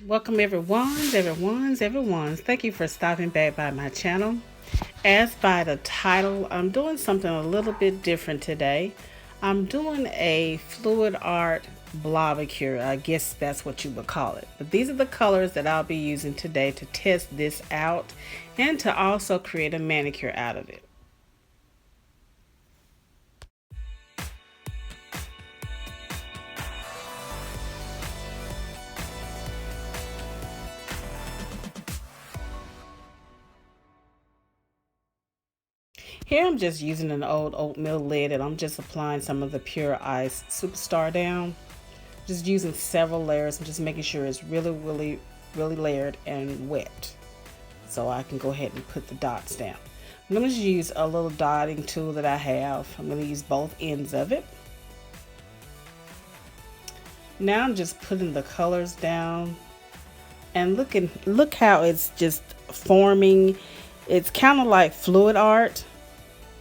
Welcome everyone. Thank you for stopping back by my channel. As by the title, I'm doing something a little bit different today. I'm doing a fluidart Blobbicure. I guess that's what you would call it. But these are the colors that I'll be using today to test this out and to also create a manicure out of it. Here I'm just using an old oatmeal lid and I'm just applying some of the pureice superstar down. Just using several layers and just making sure it's really layered and wet. So I can go ahead and put the dots down. I'm going to use a little dotting tool that I have. I'm going to use both ends of it. Now I'm just putting the colors down and look how it's just forming. It's kind of like fluidart,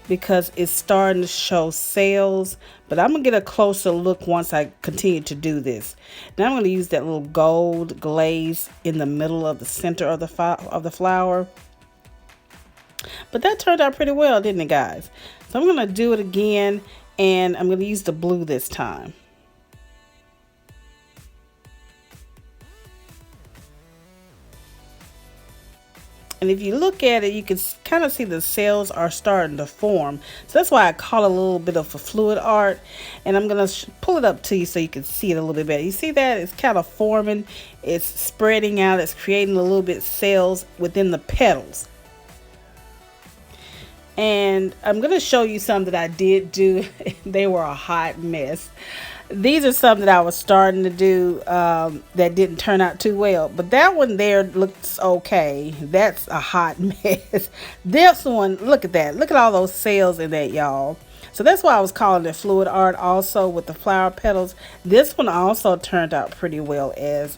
because it's starting to show cells, but I'm gonna get a closer look once I continue to do this. Now I'm gonna use that little gold glaze in the middle of the center of the flower. But that turned out pretty well, didn't it, guys? So I'm gonna do it again, and I'm gonna use the blue this time. And if you look at it, you can kind of see the cells are starting to form. So that's why I call it a little bit of a fluidart. And I'm going to pull it up to you so you can see it a little bit better. You see that? It's kind of forming. It's spreading out. It's creating a little bit cells within the petals. And I'm going to show you some that I did do. They were a hot mess. These are some that I was starting to do that didn't turn out too well. But that one there looks okay. That's a hot mess. This one, look at that. Look at all those cells in that, y'all. So that's why I was calling it fluidart also with the flower petals. This one also turned out pretty well as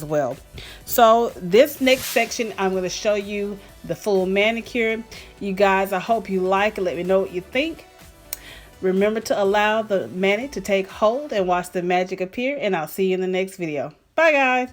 well. So this next section, I'm going to show you the full manicure. You guys, I hope you like it. Let me know what you think. Remember to allow the mani to take hold and watch the magic appear, and I'll see you in the next video. Bye, guys.